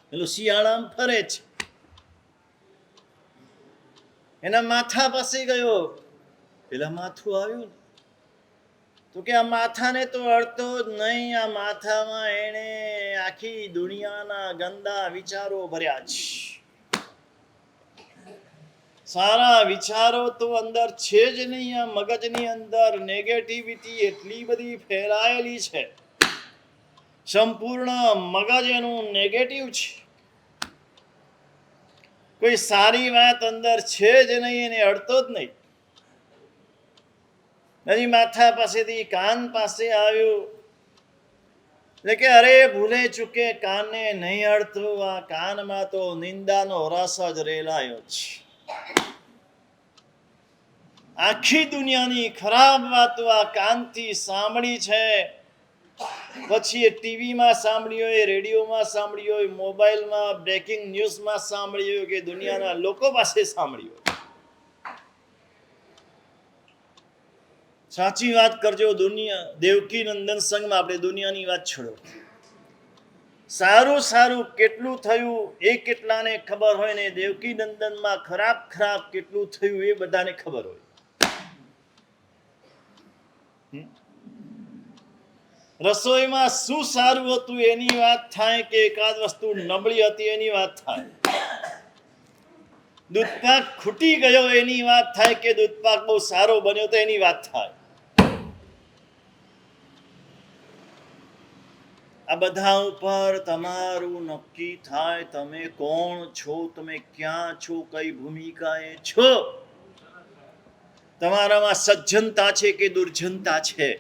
પેલું શિયાળામાં ફરે છે, એના માથા પાસે ગયો, પેલા માથું આવ્યું, તો કે આ માથાને તો અડતો જ નહીં, આ માથામાં એણે આખી દુનિયાના ગંદા વિચારો ભર્યા છે. સારા વિચારો તો અંદર છે જ નહીં. આ મગજની અંદર નેગેટિવિટી એટલી બધી ફેલાયેલી છે, સંપૂર્ણ મગજ એનું નેગેટિવ છે. કોઈ સારી વાત અંદર છે જ નહીં, એને અડતો જ નહીં. નદી માથા પાસેથી કાન પાસે આવ્યું એટલે કે અરે ભૂલે ચૂકે કાનને નહીં અડતું, આ કાનમાં તો નિંદાનો રસ જ રેલાયો છે. આખી દુનિયાની ખરાબ વાતો આ કાનથી સાંભળી છે. પછી એ ટીવીમાં સાંભળી હોય, રેડિયોમાં સાંભળી હોય, મોબાઈલમાં બ્રેકિંગ ન્યૂઝમાં સાંભળી હોય કે દુનિયાના લોકો પાસે સાંભળી હોય. સાચી વાત કરજો, દુનિયા દેવકી નંદન સંઘમાં આપણે દુનિયાની વાત છોડો. સારું સારું કેટલું થયું એ કેટલાને ખબર હોય ને દેવકી નંદનમાં ખરાબ ખરાબ કેટલું થયું એ બધાને ખબર હોય. રસોઈમાં શું સારું હતું એની વાત થાય કે એકાદ વસ્તુ નબળી હતી એની વાત થાય. દૂધપાક ખૂટી ગયો એની વાત થાય કે દૂધપાક બહુ સારો બન્યો તો એની વાત થાય. આ બધા ઉપર તમારું નક્કી થાય તમે કોણ છો, તમે ક્યાં છો, કઈ ભૂમિકાએ છો. તમારામાં સજ્જનતા છે કે દુર્જનતા છે.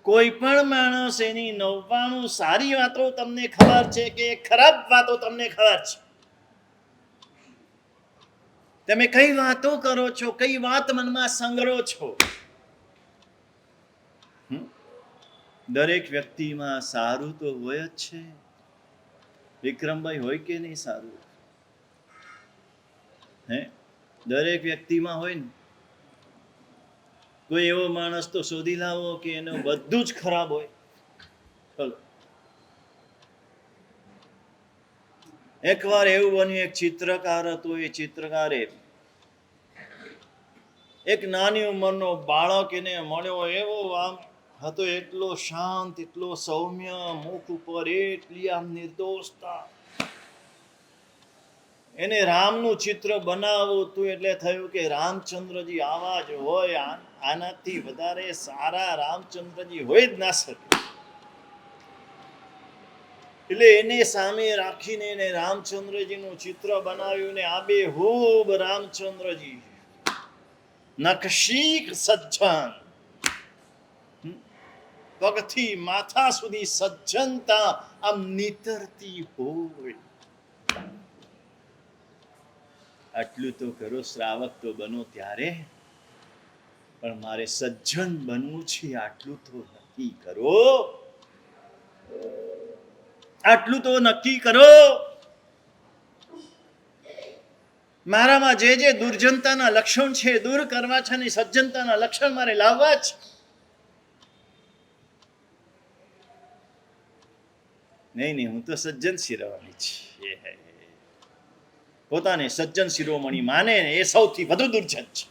કોઈ પણ માણસ એની 99 સારી વાતો તમને ખબર છે કે ખરાબ વાતો તમને ખબર છે. તમે કઈ વાતો કરો છો, કઈ વાત મનમાં સંગ્રહો છો. દરેક વ્યક્તિમાં સારું તો હોય જ છે. વિક્રમભાઈ હોય કે નહીં સારું? હે, દરેક વ્યક્તિમાં હોય ને. કોઈ એવો માણસ તો શોધી લાવો કે એનું બધું જ ખરાબ હોય. ચલો, એકવાર એવું બન્યું, એક ચિત્રકાર હતો. એ ચિત્રકારે એક નાની ઉંમરનો બાળક એને મળ્યો. એવો આમ હતો, એટલો શાંત, એટલો સૌમ્ય, મુખ ઉપર એટલી આમ નિર્દોષતા. એને રામનું ચિત્ર બનાવવું હતું એટલે થયું કે રામચંદ્રજી આવા જ હોય, આનાથી વધારે સારા રામચંદ્રજી હોય જ ના શકે. એટલે એને સામે રાખીને એને રામચંદ્રજીનું ચિત્ર બનાવ્યું ને આબેહૂબ રામચંદ્રજી, નખશીક સજ્જન, પગથી માથા સુધી સજ્જનતા આમ નીતરતી હોય. આટલું તો કરો, શ્રાવક તો બનો ત્યારે, પણ મારે સજ્જન બનવું છે આટલું તો નક્કી કરો. આટલું તો નક્કી કરો. મારામાં જે જે દુર્જનતાના લક્ષણ છે દૂર કરવા છે ને સજ્જનતાના લક્ષણ મારે લાવવા જ. નહીં, હું તો સજ્જન શિરોમણી છે. પોતાને સજ્જન શિરોમણી માને ને એ સૌથી વધુ દુર્જન છે,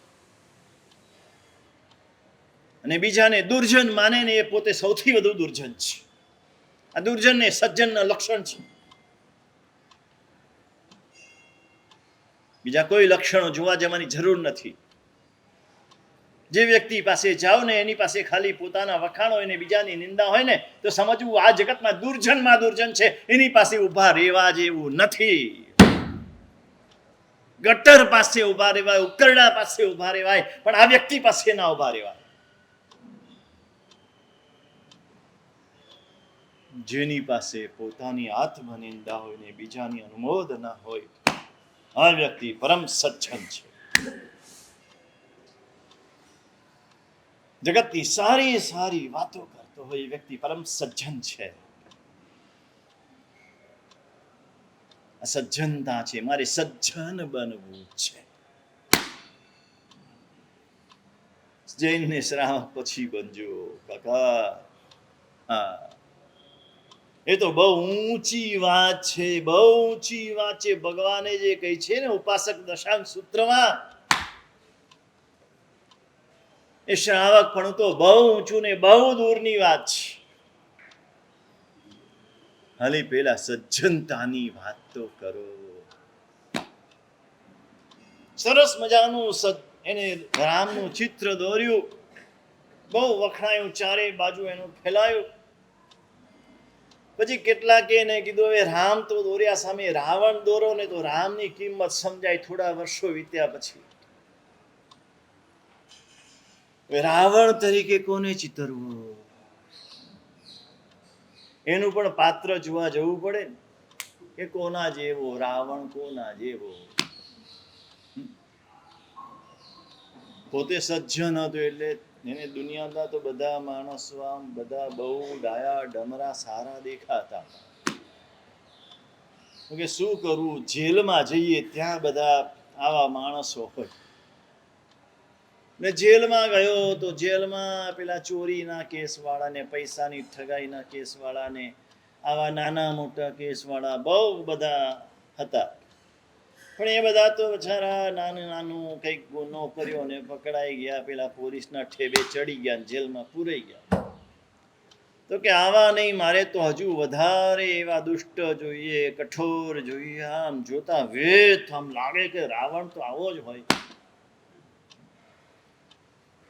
અને બીજાને દુર્જન માને ને એ પોતે સૌથી વધુ દુર્જન છે. આ દુર્જન ને સજ્જનના લક્ષણ છે. બીજા કોઈ લક્ષણો જોવા જવાની જરૂર નથી. જે વ્યક્તિ પાસે જાઓ ને એની પાસે ખાલી પોતાના વખાણ હોય ને બીજાની નિંદા હોય ને તો સમજવું આ જગતમાં દુર્જન છે. એની પાસે ઊભા રહેવા જેવું નથી. ગટર પાસે ઊભા રહેવાય, ઉકરડા પાસે ઊભા રહેવાય, પણ આ વ્યક્તિ પાસે ના ઊભા રહેવાય. જેની પાસે પોતાની આત્મનિંદા હોય ને બીજાની અનુમોદના હોય, આ વ્યક્તિ પરમ સજ્જન છે. જગતની સારી સારી વાતો કરતો હોય એ વ્યક્તિ પરમ સજ્જન છે. સજ્જનતા છે, મારે સજ્જન બનવું છે. જૈનને શ્રાવક પછી બનજો કાકા. હા, એ તો બહુ ઊંચી વાત છે, બહુ ઊંચી વાત છે. ભગવાને જે કહી છે ને ઉપાસક દશાંગ સૂત્રમાં, એ શ્રાવક પણ તો બહુ ઊંચું ને બહુ દૂરની વાત છે. હાલી પેલા સજ્જનતાની વાત તો કરો. સરસ મજાનું એને રામનું ચિત્ર દોર્યું, બહુ વખણાયું, ચારે બાજુ એનું ફેલાયું. પછી કેટલાકે એને કીધું હવે રામ તો દોર્યા, સામે રાવણ દોરો ને તો રામની કિંમત સમજાય થોડા વર્ષો વીત્યા પછી. રાવણ તરીકે કોને ચિતરવું, એનું પણ પાત્ર જોવા જવું પડે ને, કે કોના જેવો રાવણ, કોના જેવો. પોતે સજ્જન હતો એટલે એને દુનિયાના તો બધા માણસો આમ બધા બહુ ડાયા ડમરા સારા દેખાતા. કે શું કરવું, જેલમાં જઈએ ત્યાં બધા આવા માણસો હોય. ને જેલમાં ગયો તો જેલમાં પેલા ચોરીના કેસ વાળાને, પૈસાની ઠગાઈના કેસ વાળાને, આવા નાના મોટા કેસ વાળા બહુ બધા હતા. પણ એ બધા તો બિચારા નાનું કંઈક ગુનો કર્યો ને પકડાઈ ગયા, પેલા પોલીસના ઠેબે ચડી ગયા, જેલમાં પૂરાઈ ગયા. તો કે આવા નહીં, મારે તો હજુ વધારે એવા દુષ્ટ જોઈએ, કઠોર જોઈએ. આમ જોતા વેત આમ લાગે કે રાવણ તો આવો જ હોય.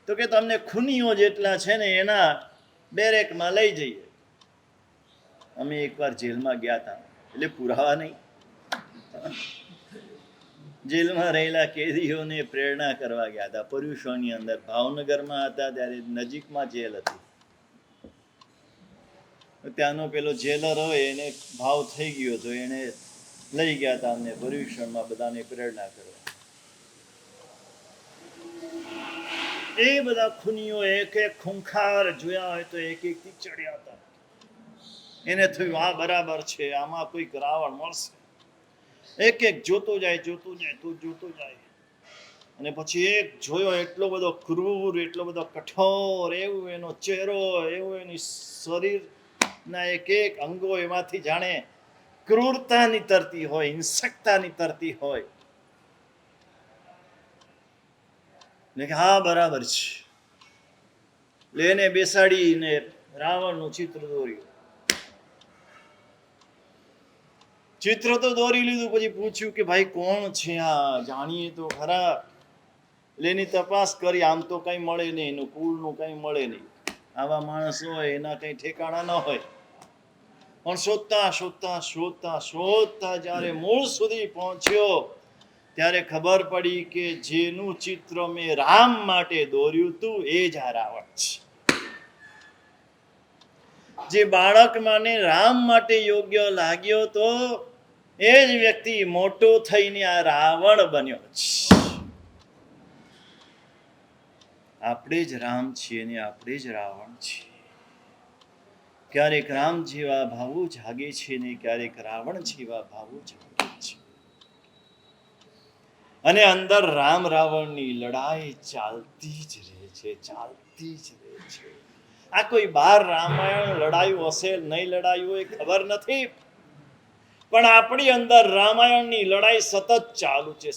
તો કે તમને ખૂનીઓ જેટલા છે ને એના બેરેકમાં લઈ જઈએ. અમે એકવાર જેલમાં ગયા હતા, એટલે પુરાવા નહીં, જેલમાં રહેલા કેદીઓને પ્રેરણા કરવા ગયા હતા. પર્યુષણની અંદર ભાવનગરમાં હતા ત્યારે નજીકમાં જેલ હતી. ત્યાંનો પેલો જેલર હોય એને ભાવ થઈ ગયો તો એને લઈ ગયા હતા અમને પર્યુષણમાં બધાને પ્રેરણા કરવા. એ બધા ખૂનીઓ એક એક ખૂંખાર જોયા હોય તો એક એક થી ચડ્યા હતા. એને થયું આ બરાબર છે, આમાં કોઈક રાવણ મળશે. એક એક જોતો જાય જોતો જાય. અને પછી એક જોયો, એટલો બધો ક્રૂર, એટલો બધો કઠોર, એવું એનો ચહેરો, એવું એની શરીરના એક એક અંગો એમાંથી જાણે ક્રૂરતા નીતરતી હોય, હિંસકતા નીતરતી હોય. હા બરાબર છે. એને બેસાડીને રાવણનું ચિત્ર દોર્યું. ચિત્ર તો દોરી લીધું, પછી પૂછ્યું કે ભાઈ કોણ છે આ, જાણીએ તો ખરા. એની તપાસ કરી, આમ તો કઈ મળે નહીં, એનું કુળનું કઈ મળે નહીં. આવા માણસ હોય એના કઈ ઠેકાણા ન હોય. પણ શોધતા જ્યારે મૂળ સુધી પહોંચ્યો ત્યારે ખબર પડી કે જેનું ચિત્ર મેં રામ માટે દોર્યું હતું એ જ આ રાવણ છે. જે બાળક મને રામ માટે યોગ્ય લાગ્યો તો એ જ વ્યક્તિ મોટો થઈને આ રાવણ બન્યો છે. આપણે જ રામ છીએ ને આપણે જ રાવણ છીએ. ક્યારેક રામ જેવા ભાવો જાગે છે ને ક્યારેક રાવણ જેવા ભાવો જાગે છે. અને અંદર રામ રાવણની લડાઈ ચાલતી જ રહે છે. આ કોઈ 12 રામાયણ લડાયું હશે, નહીં લડાયું હોય ખબર નથી, પણ આપણી અંદર રામાયણની લડાઈ સતત ચાલુ છે.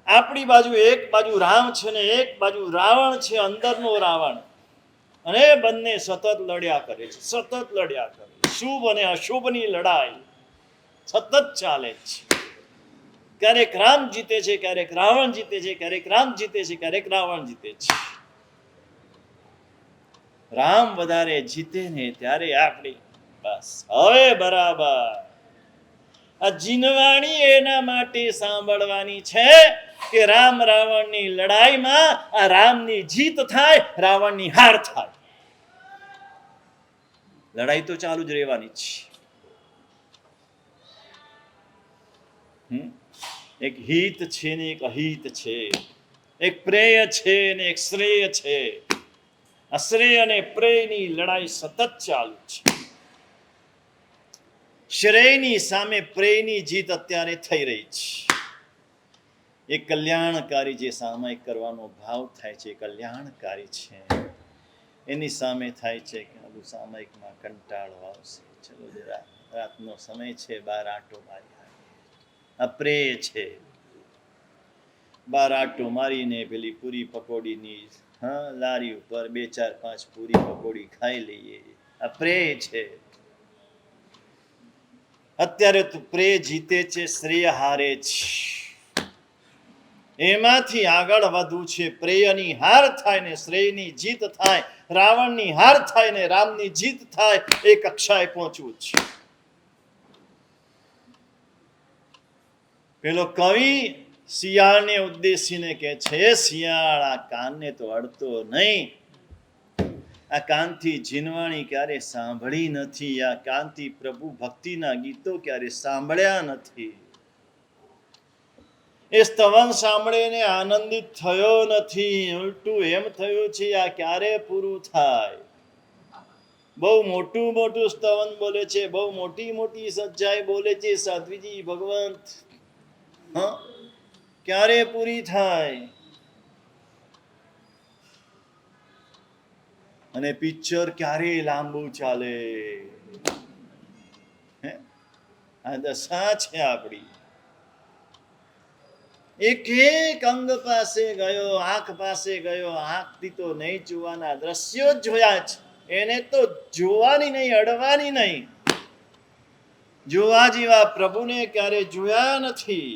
આપણી બાજુ એક બાજુ રામ છે ને એક બાજુ રાવણ છે, અંદરનો રાવણ. અને બંને સતત લડ્યા કરે છે. શુભ અને અશુભની લડાઈ સતત ચાલે છે. ક્યારેક રામ જીતે છે, ક્યારેક રાવણ જીતે છે, ક્યારેક રામ જીતે છે, ક્યારેક રાવણ જીતે છે. રામ વધારે જીતે ને ત્યારે આપણી બસ હવે બરાબર. આ જીનવાણી એના માટે સાંભળવાની છે કે રામ રાવણની લડાઈમાં આ રામની જીત થાય, રાવણની હાર થાય. લડાઈ તો ચાલુ જ રહેવાની છે. એક હિત છે ને એક અહિત છે, એક પ્રેય છે ને એક શ્રેય છે. અશ્રેય અને પ્રેયની લડાઈ સતત ચાલુ છે. શ્રેયની સામે પ્રેયની જીત અત્યારે થઈ રહી છે. એ કલ્યાણકારી જે સામાયિક કરવાનો ભાવ થાય છે, કલ્યાણકારી છે. એની સામે થાય છે કે બધું સામાયિકમાં કંટાળો આવશે, ચલો જરા રાતનો સમય છે, 12 આંટો મારી. આ પ્રેય છે. બાર આટો મારીને પેલી પૂરી પકોડીની લારી ઉપર 2 4 5 પૂરી પકોડી ખાઈ લઈએ. આ પ્રેય છે. અત્યારે તો પ્રેય જીતે છે, શ્રેય હારે છે. એમાંથી આગળ વધવું છે. પ્રેયની હાર થાય ને શ્રેયની જીત થાય, રાવણની હાર થાય ને રામની જીત થાય, એ કક્ષાએ પહોંચવું છે. પેલો કવિ શિયાળને ઉદ્દેશીને કહે છે, શિયાળ આ કાનને તો અડતો નહીં, આ કાનથી જીનવાણી ક્યારે સાંભળી નથી, આ કાનથી પ્રભુ ભક્તિના ગીતો ક્યારે સાંભળ્યા નથી. એ સ્તવન સાંભળીને આનંદિત થયો નથી, ઉલટું એમ થયું છે આ ક્યારે પૂરું થાય. બહુ મોટું મોટું સ્તવન બોલે છે, બહુ મોટી મોટી સચ્ચાઈ બોલે છે સાધ્વીજી ભગવંત, ક્યારે પૂરી થાય. અને પિક્ચર ક્યારે લાંબુ ચાલે. આ દશા છે આપણી. એક એક અંગ પાસે ગયો, આંખ પાસે ગયો, આંખથી તો નહીં જોવાના દ્રશ્યો જોયા છે, એને તો જોવાની નહીં, અડવાની નહીં. જોવા જેવા પ્રભુને ક્યારે જોયા નથી.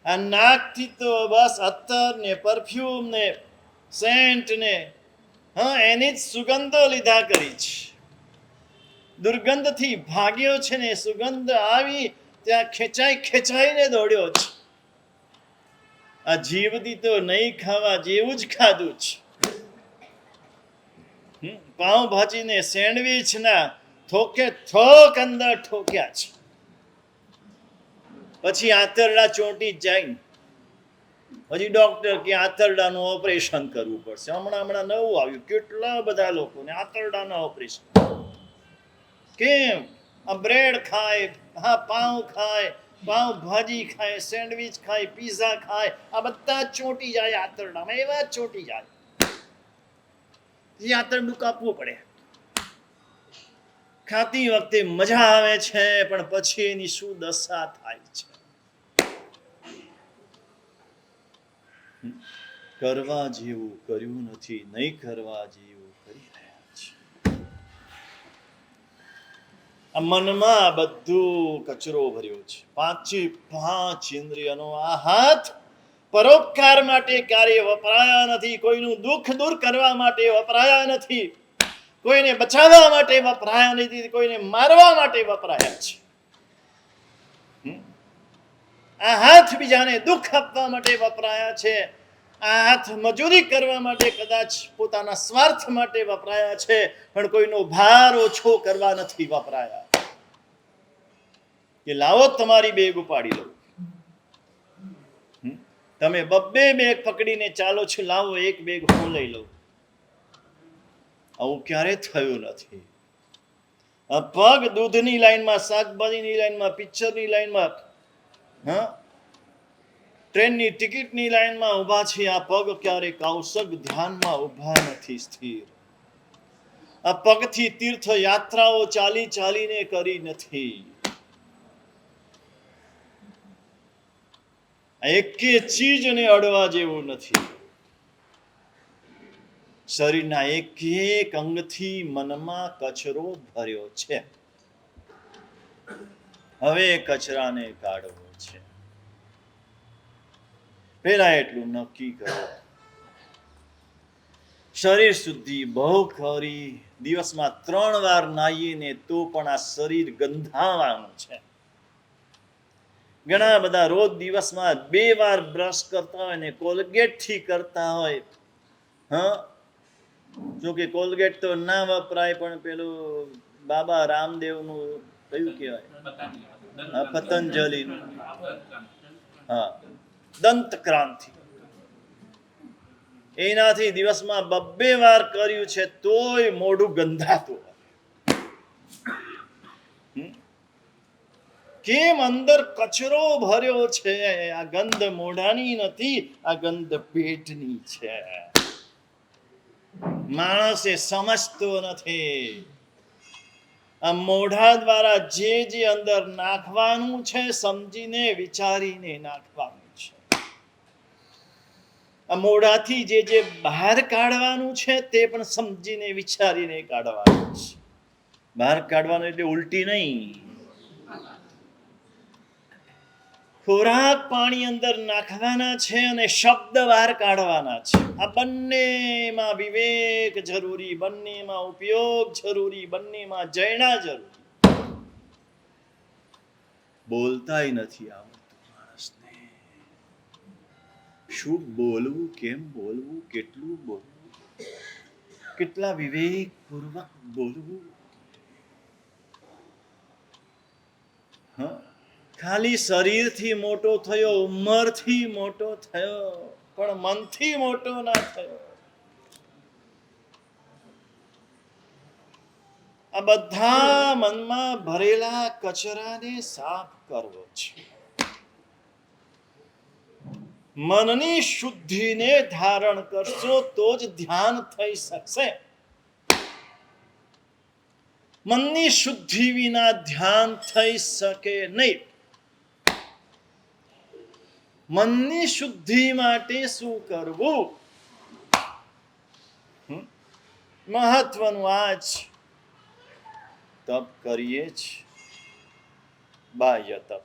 આ નાકથી તો બસ અત્તર ને પરફ્યુમ ને સેન્ટ ને એની જ સુગંધો લીધા કરી છે. દુર્ગંધથી ભાગ્યો છે ને સુગંધ આવી ત્યાં ખેંચાઈને દોડ્યો છે. આ જીવથી તો નહીં ખાવા જેવું જ ખાધું છે. પાઉંભાજી ને સેન્ડવીચ ના થોકે થોક અંદર ઠોક્યા છે. પછી આંતરડા ચોંટી જાય. હજી ડોક્ટર કે આંતરડાનું ઓપરેશન કરવું પડશે. હમણાં નવું આવ્યું, કેટલા બધા લોકોને આંતરડાના ઓપરેશન. કેમ? આ બ્રેડ ખાય, પાઉં ખાય, પાઉં ભાજી ખાય, સેન્ડવીચ ખાય, પીઝા ખાય, આ બધા ચોંટી જાય આંતરડામાં. એવા ચોંટી જાય, એ આંતરડું કાપવું પડે. ખાતી વખતે મજા આવે છે, પણ પછી એની શું દશા થાય છે. કરવા જેવું કર્યું નથી, નહીં કરવા જેવું કરી રહ્યા છે. આ મનમાં બધું કચરો ભર્યો છે. 5 ઇન્દ્રિયનો આ હાથ પરોપકાર માટે ક્યારે વપરાયા નથી, કોઈનું દુઃખ દૂર કરવા માટે વપરાયા નથી, કોઈને બચાવવા માટે વપરાયા નથી, કોઈને મારવા માટે વપરાયા છે. આ હાથ બીજાને દુઃખ આપવા માટે વપરાયા છે. આ હાથ મજૂરી કરવા માટે, કદાચ પોતાના સ્વાર્થ માટે વપરાયા છે, પણ કોઈનો ભાર ઓછો કરવા નથી વપરાયા. કે લાવો તમારી બેગ ઉપાડી લો. તમે 2 બેગ પકડીને ચાલો છો, લાવો એક બેગ હું લઈ લઉં. આવું ક્યારે થયું નથી. આ પગ દૂધની લાઈનમાં, શાકભાજીની લાઈનમાં, પિક્ચરની લાઈનમાં, ટ્રેનની ટિકિટની લાઈનમાં ઊભા છે. આ પગ ક્યારે કૌશક ધ્યાનમાં ઊભા નથી સ્થિર. આ પગથી તીર્થ યાત્રાઓ ચાલીને કરી નથી. એકે ચીજને અડવા જેવું નથી. શરીરના એક એક અંગથી મનમાં કચરો ભર્યો છે. હવે કચરાને કાઢવો છે. પેલા એટલું નક્કી કરો. શરીર શુદ્ધિ બહુ કરી. દિવસમાં 3 વાર નાહીને તો પણ આ શરીર ગંધાવાનું છે. ઘણા બધા રોજ દિવસમાં 2 વાર બ્રશ કરતા હોય ને કોલગેટ થી કરતા હોય. જો કે કોલગેટ તો ના વપરાય, પણ પેલું બાબા રામદેવનું કયું કહેવાય, પતંજલિનું દંત ક્રાંતિ, એનાથી દિવસમાં 2 વાર કર્યું છે તોય મોઢું ગંધાતું. કેમ? અંદર કચરો ભર્યો છે. આ ગંધ મોઢાની નથી, આ ગંધ પેટની છે. માણસે સમજતો નથી. આ મોઢા દ્વારા જે અંદર નાખવાનું છે, સમજીને વિચારીને નાખવાનું છે. આ મોઢાથી જે બહાર કાઢવાનું છે તે પણ સમજીને વિચારીને કાઢવાનું છે. બહાર કાઢવાનું એટલે ઉલટી નહીં. ખોરાક પાણી અંદર નાખવાના છે અને શબ્દ બહાર કાઢવાના છે. આ બંનેમાં વિવેક જરૂરી, બંનેમાં ઉપયોગ જરૂરી, બંનેમાં જયણા જરૂરી. બોલતાય નથી આવડતું માણસને. શું બોલવું, કેમ બોલવું, કેટલું બોલવું, કેટલા વિવેકપૂર્વક બોલવું. ખાલી શરીરથી મોટો થયો, ઉંમરથી મોટો થયો, પણ મનથી મોટો ના થયો. આ બધા મનમાં ભરેલા કચરાને સાફ કરવો છે. મનની શુદ્ધિને ધારણ કરશો તો જ ધ્યાન થઈ શકશે. મનની શુદ્ધિ વિના ધ્યાન થઈ શકે નહીં. મનની શુદ્ધિ માટે શું કરવું? મહત્વનું આ જ તપ કરીએ જ. બાહ્ય તપ.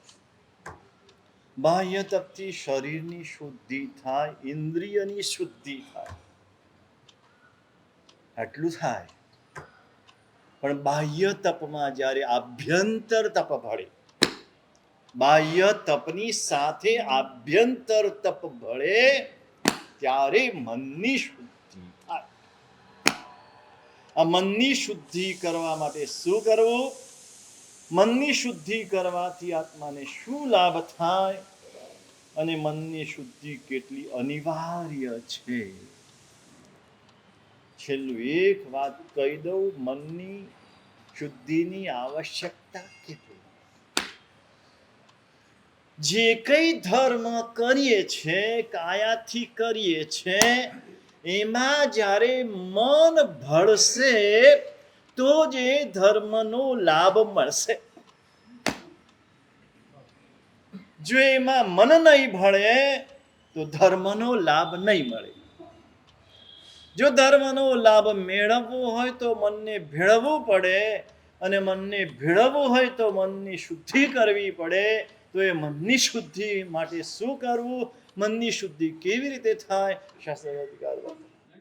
બાહ્ય તપથી શરીરની શુદ્ધિ થાય, ઇન્દ્રિયની શુદ્ધિ થાય, આટલું થાય. પણ બાહ્ય તપમાં જ્યારે આભ્યંતર તપ ભળે, બાહ્ય તપની સાથે આભ્યંતર તપ ભળે ત્યારે મનની શુદ્ધિ થાય. આ મનની શુદ્ધિ કરવા માટે શું કરવું? મનની શુદ્ધિ કરવાથી આત્માને શું લાભ થાય અને મનની શુદ્ધિ કેટલી અનિવાર્ય છે. છેલ્લું એક વાત કહી દઉં, મનની શુદ્ધિની આવશ્યકતા કેટલી. જે કઈ ધર્મ કરીએ છે, કાયાથી કરીએ છે, એમાં જ્યારે મન ભળશે તો જ એ ધર્મનો લાભ મળશે. જો એમાં મન નહીં ભળે તો ધર્મનો લાભ નહીં મળે. જો ધર્મનો લાભ મેળવવો હોય તો મનને ભેળવવું પડે, અને મનને ભેળવવું હોય તો મનની શુદ્ધિ કરવી પડે. તો એ મનની શુદ્ધિ માટે શું કરવું? મનની શુદ્ધિ કેવી રીતે થાય? શાસ્ત્ર અધિકાર